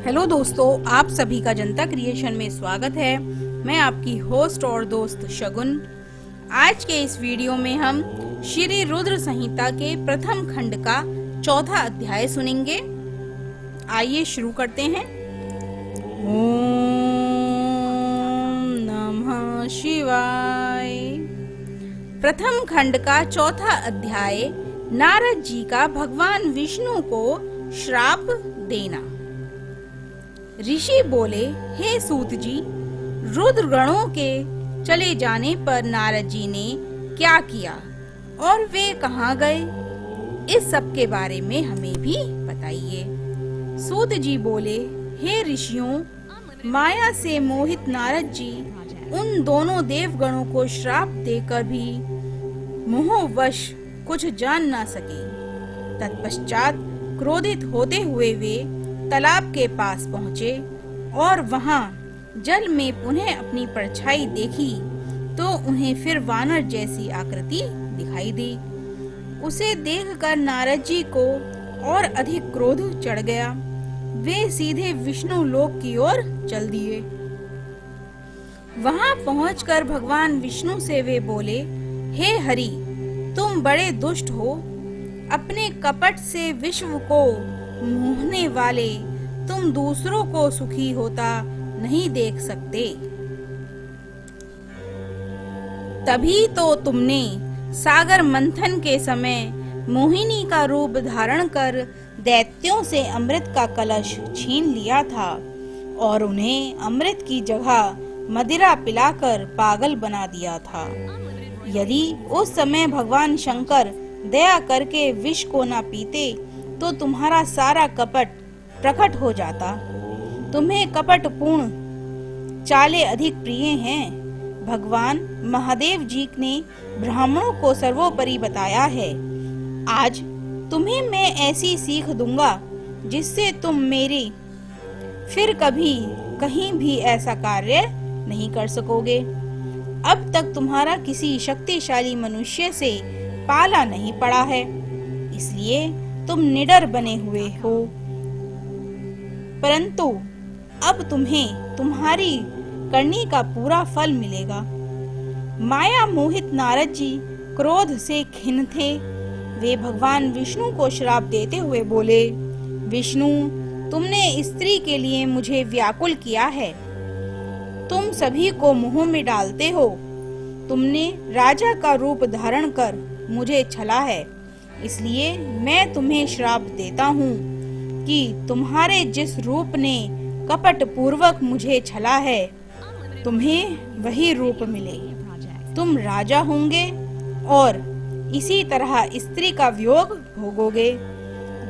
Hello दोस्तों, आप सभी का जनता क्रिएशन में स्वागत है। मैं आपकी होस्ट और दोस्त शगुन। आज के इस वीडियो में हम श्री रुद्र संहिता के प्रथम खंड का चौथा अध्याय सुनेंगे। आइए शुरू करते हैं। ओम नमः शिवाय। प्रथम खंड का चौथा अध्याय, नारद जी का भगवान विष्णु को श्राप देना। ऋषि बोले, हे सूत जी, रुद्र गणों के चले जाने पर नारद जी ने क्या किया और वे कहाँ गए, इस सब के बारे में हमें भी बताइए। सूत जी बोले, हे ऋषियों, माया से मोहित नारद जी उन दोनों देवगणों को श्राप देकर भी मोहवश कुछ जान ना सके। तत्पश्चात क्रोधित होते हुए वे तालाब के पास पहुँचे और वहाँ जल में पुनः अपनी परछाई देखी तो उन्हें फिर वानर जैसी आकृति दिखाई दी। उसे देखकर नारद जी को और अधिक क्रोध चढ़ गया। वे सीधे विष्णु लोक की ओर चल दिए। वहाँ पहुंचकर भगवान विष्णु से वे बोले, हे हरि, तुम बड़े दुष्ट हो। अपने कपट से विश्व को मोहने वाले तुम दूसरों को सुखी होता नहीं देख सकते। तभी तो तुमने सागर मंथन के समय मोहिनी का रूप धारण कर दैत्यों से अमृत का कलश छीन लिया था और उन्हें अमृत की जगह मदिरा पिलाकर पागल बना दिया था। यदि उस समय भगवान शंकर दया करके विष को न पीते तो तुम्हारा सारा कपट प्रकट हो जाता। तुम्हें कपट पूर्ण चालें अधिक प्रिय हैं। भगवान महादेव जी ने ब्राह्मणों को सर्वोपरि बताया है। आज तुम्हें मैं ऐसी सीख दूंगा जिससे तुम मेरे फिर कभी कहीं भी ऐसा कार्य नहीं कर सकोगे। अब तक तुम्हारा किसी शक्तिशाली मनुष्य से पाला नहीं पड़ा है, इसलिए तुम निडर बने हुए हो। परंतु अब तुम्हें तुम्हारी करनी का पूरा फल मिलेगा। माया मोहित नारद जी क्रोध से खिन्न थे। वे भगवान विष्णु को श्राप देते हुए बोले, विष्णु, तुमने स्त्री के लिए मुझे व्याकुल किया है। तुम सभी को मोह में डालते हो। तुमने राजा का रूप धारण कर मुझे छला है, इसलिए मैं तुम्हें श्राप देता हूँ कि तुम्हारे जिस रूप ने कपट पूर्वक मुझे छला है, तुम्हें वही रूप मिले। तुम राजा होंगे और इसी तरह स्त्री का वियोग भोगोगे,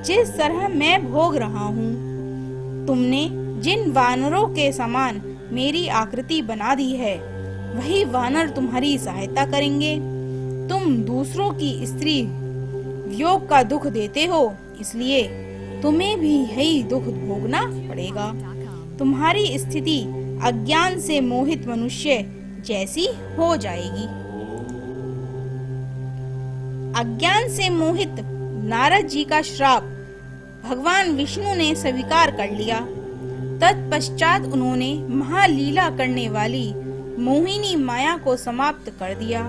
जिस तरह मैं भोग रहा हूँ। तुमने जिन वानरों के समान मेरी आकृति बना दी है, वही वानर तुम्हारी सहायता करेंगे। तुम दूसरों की स्त्री वियोग का दुख देते हो, इसलिए तुम्हें भी यही दुख भोगना पड़ेगा। तुम्हारी स्थिति अज्ञान से मोहित मनुष्य जैसी हो जाएगी। अज्ञान से मोहित नारद जी का श्राप भगवान विष्णु ने स्वीकार कर लिया। तत्पश्चात उन्होंने महालीला करने वाली मोहिनी माया को समाप्त कर दिया।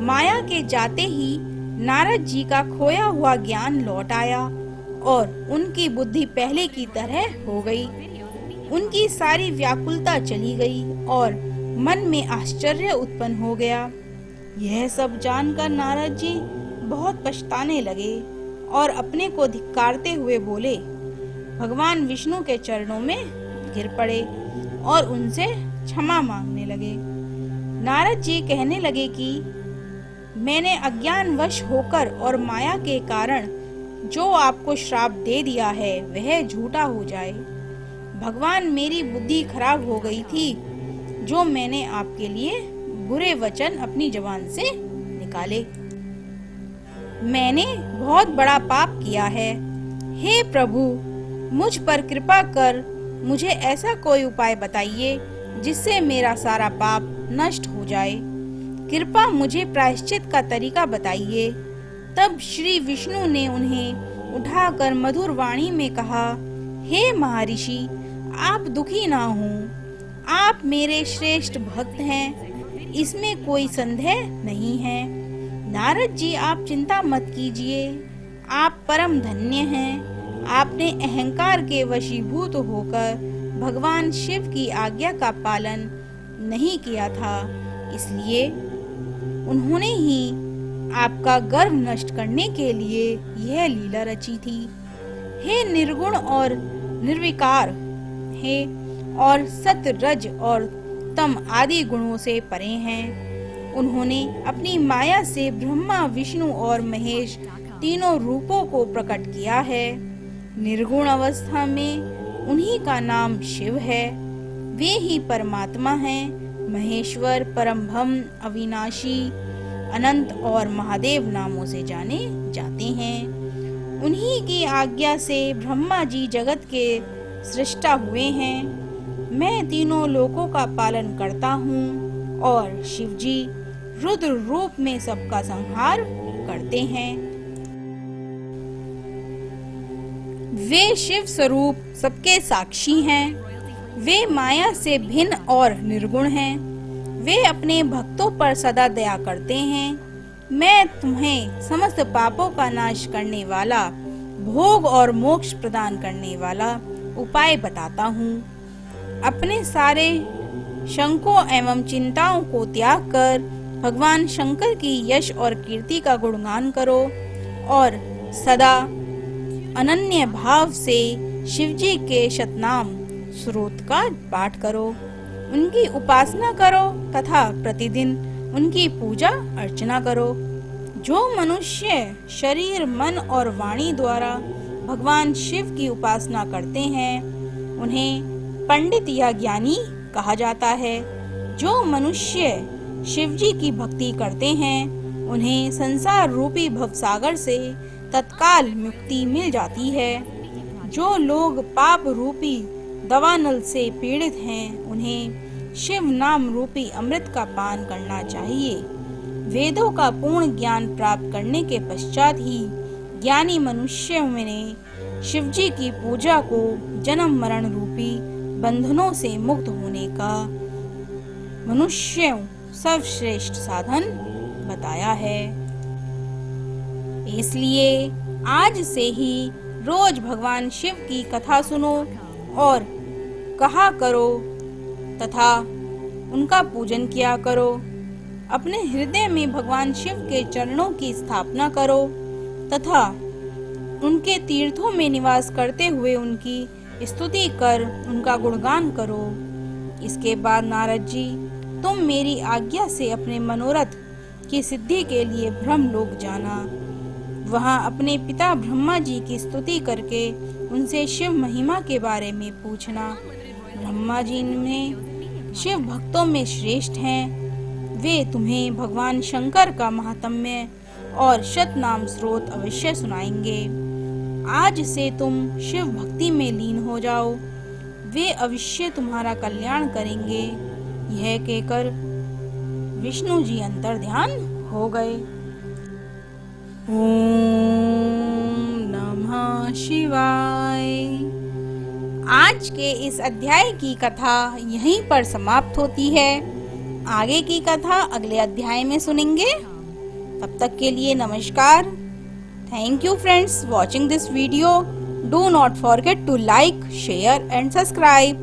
माया के जाते ही नारद जी का खोया हुआ ज्ञान लौट आया और उनकी बुद्धि पहले की तरह हो गई। उनकी सारी व्याकुलता चली गई और मन में आश्चर्य उत्पन्न हो गया। यह सब जानकर नारद जी बहुत पछताने लगे और अपने को धिक्कारते हुए बोले, भगवान विष्णु के चरणों में गिर पड़े और उनसे क्षमा मांगने लगे। नारद जी कहने लगे कि मैंने अज्ञानवश होकर और माया के कारण जो आपको श्राप दे दिया है वह झूठा हो जाए। भगवान, मेरी बुद्धि खराब हो गई थी जो मैंने आपके लिए बुरे वचन अपनी जुबान से निकाले। मैंने बहुत बड़ा पाप किया है। हे प्रभु, मुझ पर कृपा कर मुझे ऐसा कोई उपाय बताइए जिससे मेरा सारा पाप नष्ट हो जाए। कृपा मुझे प्रायश्चित का तरीका बताइए। तब श्री विष्णु ने उन्हें उठाकर मधुर वाणी में कहा, हे महर्षि, आप दुखी ना हो। आप मेरे श्रेष्ठ भक्त हैं, इसमें कोई संदेह नहीं है। नारद जी, आप चिंता मत कीजिए, आप परम धन्य हैं। आपने अहंकार के वशीभूत होकर भगवान शिव की आज्ञा का पालन नहीं किया था, इसलिए उन्होंने ही आपका गर्व नष्ट करने के लिए यह लीला रची थी। हे निर्गुण और निर्विकार, हे और सत्य, रज और तम आदि गुणों से परे हैं। उन्होंने अपनी माया से ब्रह्मा, विष्णु और महेश तीनों रूपों को प्रकट किया है। निर्गुण अवस्था में उन्हीं का नाम शिव है। वे ही परमात्मा हैं। महेश्वर, परमब्रह्म, अविनाशी, अनंत और महादेव नामों से जाने जाते हैं। उन्हीं की आज्ञा से ब्रह्मा जी जगत के सृष्टा हुए हैं। मैं तीनों लोकों का पालन करता हूँ और शिव जी रुद्र रूप में सबका संहार करते हैं। वे शिव स्वरूप सबके साक्षी हैं। वे माया से भिन्न और निर्गुण हैं। वे अपने भक्तों पर सदा दया करते हैं। मैं तुम्हें समस्त पापों का नाश करने वाला, भोग और मोक्ष प्रदान करने वाला उपाय बताता हूँ। अपने सारे शंकों एवं चिंताओं को त्याग कर भगवान शंकर की यश और कीर्ति का गुणगान करो और सदा अनन्य भाव से शिवजी के शतनाम स्तोत्र का पाठ करो, उनकी उपासना करो तथा प्रतिदिन उनकी पूजा अर्चना करो। जो मनुष्य शरीर, मन और वाणी द्वारा भगवान शिव की उपासना करते हैं, उन्हें पंडित या ज्ञानी कहा जाता है। जो मनुष्य शिवजी की भक्ति करते हैं, उन्हें संसार रूपी भवसागर से तत्काल मुक्ति मिल जाती है। जो लोग पाप रूपी दवानल से पीड़ित हैं, उन्हें शिव नाम रूपी अमृत का पान करना चाहिए। वेदों का पूर्ण ज्ञान प्राप्त करने के पश्चात ही ज्ञानी मनुष्यों ने शिवजी की पूजा को जन्म मरण रूपी बंधनों से मुक्त होने का मनुष्यों सर्वश्रेष्ठ साधन बताया है। इसलिए आज से ही रोज भगवान शिव की कथा सुनो और कहा करो तथा उनका पूजन किया करो। अपने हृदय में भगवान शिव के चरणों की स्थापना करो तथा उनके तीर्थों में निवास करते हुए उनकी स्तुति कर उनका गुणगान करो। इसके बाद नारद जी, तुम मेरी आज्ञा से अपने मनोरथ की सिद्धि के लिए ब्रह्मलोक जाना। वहाँ अपने पिता ब्रह्मा जी की स्तुति करके उनसे शिव महिमा के बारे में पूछना। ब्रह्मा जी ने शिव भक्तों में श्रेष्ठ हैं। वे तुम्हें भगवान शंकर का महात्म्य और शतनाम स्तोत्र अवश्य सुनाएंगे। आज से तुम शिव भक्ति में लीन हो जाओ, वे अवश्य तुम्हारा कल्याण करेंगे। यह कहकर विष्णु जी अंतर ध्यान हो गए। ओम नमः शिवाय। आज के इस अध्याय की कथा यहीं पर समाप्त होती है। आगे की कथा अगले अध्याय में सुनेंगे। तब तक के लिए नमस्कार। Thank you friends watching this video. Do not forget to like, share and subscribe.